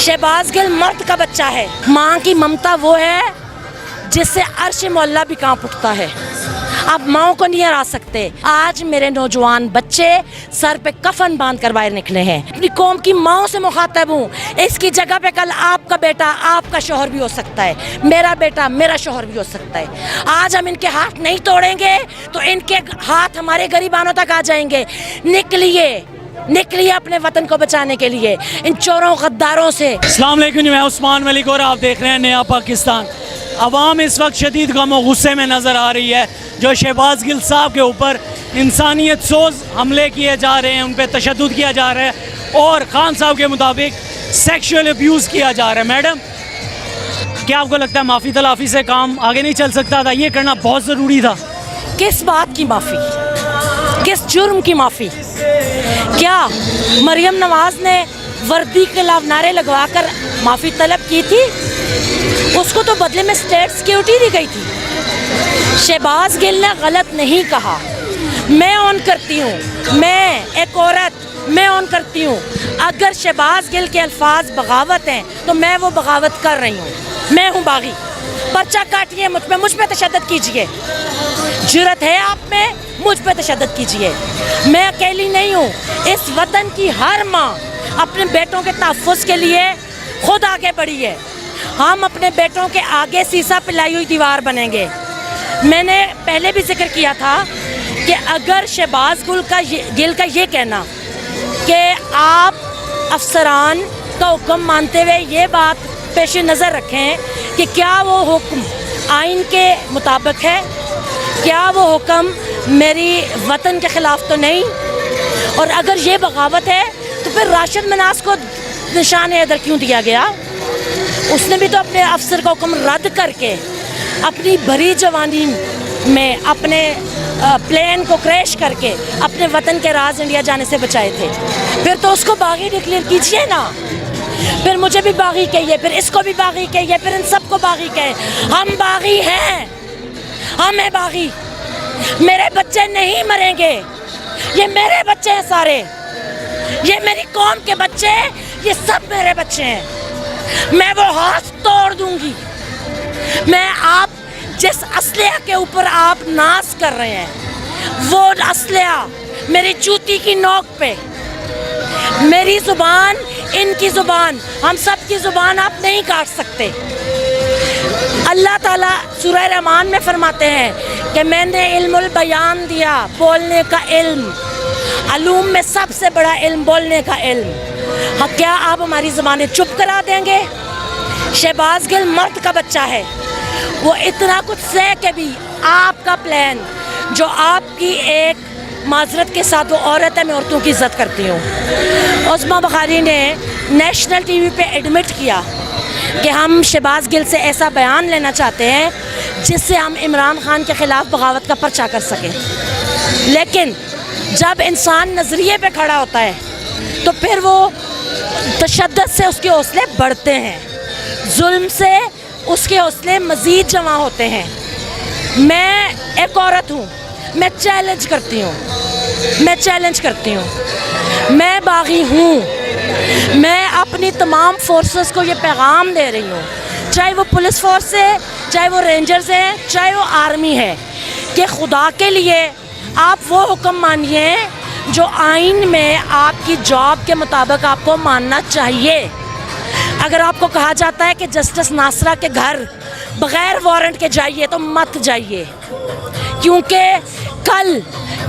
शहबाज गिल मर्द का बच्चा है, माँ की ममता वो है जिससे अर्श मोहल्ला भी कांप उठता है। आप माओ को नहीं हरा सकते। आज मेरे नौजवान बच्चे सर पे कफन बांध कर बाहर निकले हैं। अपनी कौम की माओ से मुखातब हूँ। इसकी जगह पे कल आपका बेटा आपका शौहर भी हो सकता है, मेरा बेटा मेरा शौहर भी हो सकता है। आज हम इनके हाथ नहीं तोड़ेंगे तो इनके हाथ हमारे गरीबानों तक आ जाएंगे। निकलिए अपने वतन को बचाने के लिए इन चोरों गद्दारों से। अस्सलाम वालेकुम, मैं उस्मान मलिक और आप देख रहे हैं नया पाकिस्तान। अवाम इस वक्त शदीद गम और गुस्से में नज़र आ रही है जो शहबाज गिल साहब के ऊपर इंसानियत सोज हमले किए जा रहे हैं, उन पर तशद्दुद किया जा रहा है और खान साहब के मुताबिक सेक्शुअल अब्यूज़ किया जा रहा है। मैडम, क्या आपको लगता है माफ़ी तलाफ़ी से काम आगे नहीं चल सकता था? ये करना बहुत ज़रूरी था। किस बात की माफ़ी, किस जुर्म की माफ़ी? क्या मरियम नवाज ने वर्दी के खिलाफ नारे लगवा कर माफ़ी तलब की थी? उसको तो बदले में स्टेट सिक्योरिटी दी गई थी। शहबाज गिल ने गलत नहीं कहा। मैं ऑन करती हूँ, मैं एक औरत, मैं ऑन करती हूँ। अगर शहबाज गिल के अल्फाज बगावत हैं तो मैं वो बगावत कर रही हूँ। मैं हूँ बागी। पर्चा काटिए मुझ पे तशद्दुद कीजिए। जुर्रत है आप में, मुझ पे तशद्दुद कीजिए। मैं अकेली नहीं हूँ। इस वतन की हर माँ अपने बेटों के तहफ़्फ़ुज़ के लिए खुद आगे बढ़ी है। हम अपने बेटों के आगे शीशा पिलाई हुई दीवार बनेंगे। मैंने पहले भी जिक्र किया था कि अगर शहबाज गिल का ये कहना कि आप अफसरान का हुक्म मानते हुए ये बात पेश नज़र रखें कि क्या वो हुक्म आइन के मुताबिक है, क्या वो हुक्म मेरी वतन के ख़िलाफ़ तो नहीं, और अगर ये बगावत है तो फिर राशिद मनास को निशान हैदर क्यों दिया गया? उसने भी तो अपने अफसर का हुक्म रद्द करके अपनी भरी जवानी में अपने प्लेन को क्रैश करके अपने वतन के राज इंडिया जाने से बचाए थे। फिर तो उसको बागी डिक्लेयर कीजिए ना। फिर मुझे भी बागी कहिए, फिर इसको भी बागी कहिए, फिर इन सबको बागी कहे। हम बागी हैं, हम हैं बागी। मेरे बच्चे नहीं मरेंगे, ये मेरे बच्चे हैं सारे, ये मेरी कौम के बच्चे, ये सब मेरे बच्चे हैं। मैं वो हाथ तोड़ दूंगी। मैं आप जिस असलिया के ऊपर आप नाज कर रहे हैं वो असलिया मेरी जूती की नोक पे, मेरी जुबान, इनकी जुबान, हम सब की जुबान आप नहीं काट सकते। अल्लाह ताला सूरह रहमान में फरमाते हैं कि मैंने इल्मुल बयान दिया, बोलने का इल्म। अलूम में सबसे बड़ा इल्म बोलने का इल्म। हाँ, क्या आप हमारी ज़बानें चुप करा देंगे? शहबाज गिल मर्द का बच्चा है। वो इतना कुछ सह के भी आपका प्लान, जो आपकी एक माजरत के साथ वो औरत है, मैं औरतों की इज़्ज़त करती हूँ। उस्मा बुखारी ने नेशनल टीवी पे एडमिट किया कि हम शहबाज गिल से ऐसा बयान लेना चाहते हैं जिससे हम इमरान खान के ख़िलाफ़ बगावत का पर्चा कर सकें। लेकिन जब इंसान नज़रिए पे खड़ा होता है तो फिर वो तशद्दुद से उसके हौसले बढ़ते हैं, जुल्म से उसके हौसले मज़ीद जमा होते हैं। मैं एक औरत हूँ, मैं चैलेंज करती हूँ, मैं बागी हूँ। मैं अपनी तमाम फोर्सेस को ये पैगाम दे रही हूँ, चाहे वो पुलिस फोर्स है, चाहे वो रेंजर्स हैं, चाहे वो आर्मी है, कि खुदा के लिए आप वो हुक्म मानिए जो आइन में आपकी जॉब के मुताबिक आपको मानना चाहिए। अगर आपको कहा जाता है कि जस्टिस नासरा के घर बग़ैर वारंट के जाइए तो मत जाइए, क्योंकि कल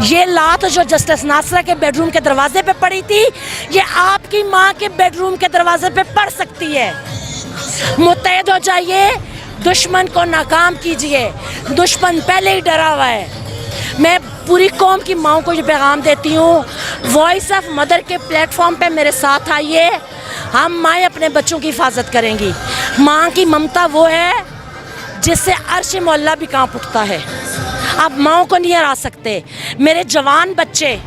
ये लात जो जस्टिस नासरा के बेडरूम के दरवाजे पे पड़ी थी, ये आपकी माँ के बेडरूम के दरवाजे पे पड़ सकती है। मुत्तहिद हो जाइए, दुश्मन को नाकाम कीजिए। दुश्मन पहले ही डरा हुआ है। मैं पूरी कौम की माँओं को ये पैगाम देती हूँ, वॉइस ऑफ मदर के प्लेटफॉर्म पे मेरे साथ आइए। हम माएँ अपने बच्चों की हिफाजत करेंगी। माँ की ममता वो है जिससे अर्श मोहल्ला भी कांप उठता है। आप माँओं को नहीं हरा सकते। मेरे जवान बच्चे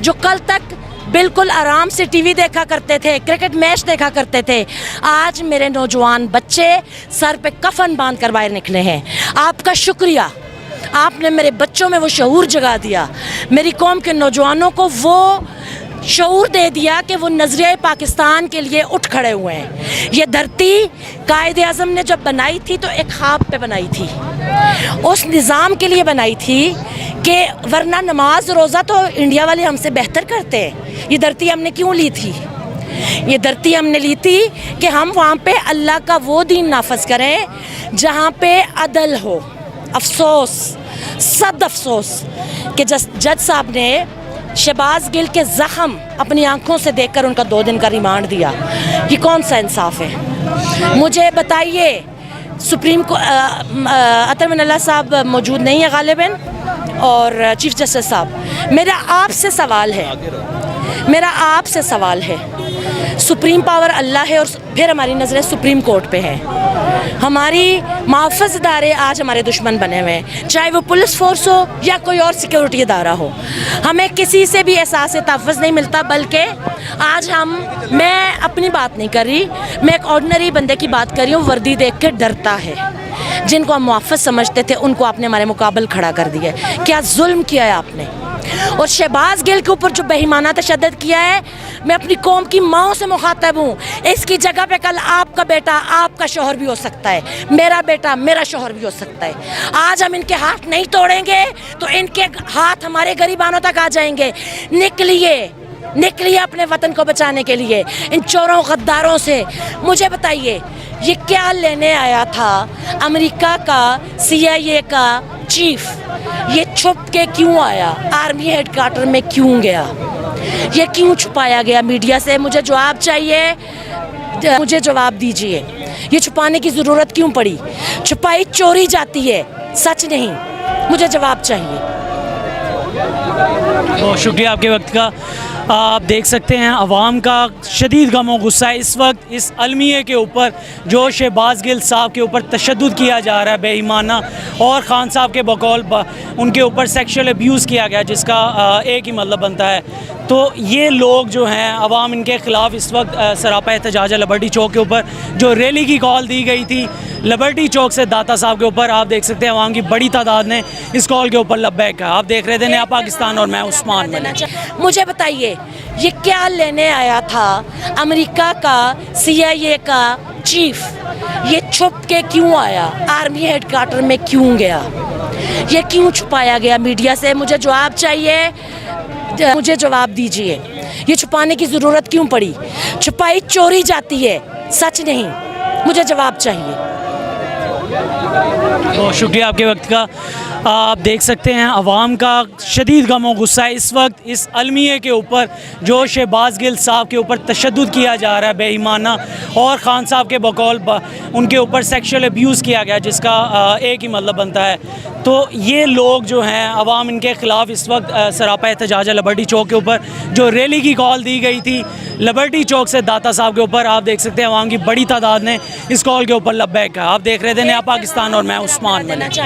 जो कल तक बिल्कुल आराम से टीवी देखा करते थे, क्रिकेट मैच देखा करते थे, आज मेरे नौजवान बच्चे सर पे कफन बांध कर बाहर निकले हैं। आपका शुक्रिया, आपने मेरे बच्चों में वो शऊर जगा दिया, मेरी कौम के नौजवानों को वो شعور دے دیا کہ وہ نظریہ پاکستان کے لیے اٹھ کھڑے ہوئے ہیں. یہ دھرتی قائد اعظم نے جب بنائی تھی تو ایک خواب پہ بنائی تھی, اس نظام کے لیے بنائی تھی کہ ورنہ نماز روزہ تو انڈیا والے ہم سے بہتر کرتے ہیں. یہ دھرتی ہم نے کیوں لی تھی؟ یہ دھرتی ہم نے لی تھی کہ ہم وہاں پہ اللہ کا وہ دین نافذ کریں جہاں پہ عدل ہو. افسوس, صد افسوس کہ جج صاحب نے شہباز گل کے زخم اپنی آنکھوں سے دیکھ کر ان کا 2 دن کا ریمانڈ دیا. یہ کون سا انصاف ہے؟ مجھے بتائیے, سپریم کو عطر من اللہ صاحب موجود نہیں ہے غالباً, اور چیف جسٹس صاحب, میرا آپ سے سوال ہے, سپریم پاور اللہ ہے اور پھر ہماری نظریں سپریم کورٹ پہ ہے. ہماری محافظ ادارے آج ہمارے دشمن بنے ہوئے ہیں, چاہے وہ پولیس فورس ہو یا کوئی اور سیکیورٹی ادارہ ہو. ہمیں کسی سے بھی احساس تحفظ نہیں ملتا, بلکہ آج میں اپنی بات نہیں کر رہی, میں ایک آرڈنری بندے کی بات کر رہی ہوں. وردی دیکھ کے ڈرتا ہے. جن کو ہم محافظ سمجھتے تھے ان کو آپ نے ہمارے مقابل کھڑا کر دیا ہے. کیا ظلم کیا ہے آپ نے, اور شہباز گل کے اوپر جو بے ایمانہ تشدد کیا ہے. میں اپنی قوم کی ماؤں سے مخاطب ہوں, اس کی جگہ پہ کل آپ کا بیٹا آپ کا شوہر بھی ہو سکتا ہے, میرا بیٹا میرا شوہر بھی ہو سکتا ہے. آج ہم ان کے ہاتھ نہیں توڑیں گے تو ان کے ہاتھ ہمارے غریبانوں تک آ جائیں گے. نکلیے اپنے وطن کو بچانے کے لیے ان چوروں غداروں سے. مجھے بتائیے, یہ کیا لینے آیا تھا امریکہ کا CIA کا چیف؟ یہ چھپ کے کیوں آیا؟ آرمی ہیڈ کوارٹر میں کیوں گیا؟ یہ کیوں چھپایا گیا میڈیا سے؟ مجھے جواب چاہیے, مجھے جواب دیجیے. یہ چھپانے کی ضرورت کیوں پڑی؟ چھپائی چوری جاتی ہے, سچ نہیں. مجھے جواب چاہیے. بہت شکریہ آپ کے وقت کا. آپ دیکھ سکتے ہیں عوام کا شدید غم و غصہ ہے اس وقت اس المیہ کے اوپر جو شہباز گل صاحب کے اوپر تشدد کیا جا رہا ہے بے ایمانہ, اور خان صاحب کے بقول ان کے اوپر سیکشل ابیوز کیا گیا, جس کا ایک ہی مطلب بنتا ہے. تو یہ لوگ جو ہیں عوام ان کے خلاف اس وقت سراپا احتجاج ہے. لبرٹی چوک کے اوپر جو ریلی کی کال دی گئی تھی لبرٹی چوک سے داتا صاحب کے اوپر, آپ دیکھ سکتے ہیں عوام کی بڑی تعداد نے اس کال کے اوپر لبیک کہا. آپ دیکھ رہے تھے نیا پاکستان اور میں عثمان ملک. مجھے بتائیے, یہ کیا لینے آیا تھا امریکہ کا CIA کا چیف؟ یہ چھپ کے کیوں آیا؟ آرمی ہیڈ کوارٹر میں کیوں گیا؟ یہ کیوں چھپایا گیا میڈیا سے؟ مجھے جواب چاہیے, مجھے جواب دیجیے. یہ چھپانے کی ضرورت کیوں پڑی؟ چھپائی چوری جاتی ہے, سچ نہیں. مجھے جواب چاہیے. بہت شکریہ آپ کے وقت کا. آپ دیکھ سکتے ہیں عوام کا شدید غم و غصہ ہے اس وقت اس المیہ کے اوپر جو شہباز گل صاحب کے اوپر تشدد کیا جا رہا ہے بے ایمانہ, اور خان صاحب کے بقول ان کے اوپر سیکشل ابیوز کیا گیا, جس کا ایک ہی مطلب بنتا ہے. تو یہ لوگ جو ہیں عوام ان کے خلاف اس وقت سراپا احتجاج ہے. لبرٹی چوک کے اوپر جو ریلی کی کال دی گئی تھی لبرٹی چوک سے داتا صاحب کے اوپر, آپ دیکھ سکتے ہیں عوام کی بڑی تعداد نے اس کال کے اوپر لبیک کہا. آپ دیکھ رہے تھے نیا پاکستان اور میں عثمان ملک.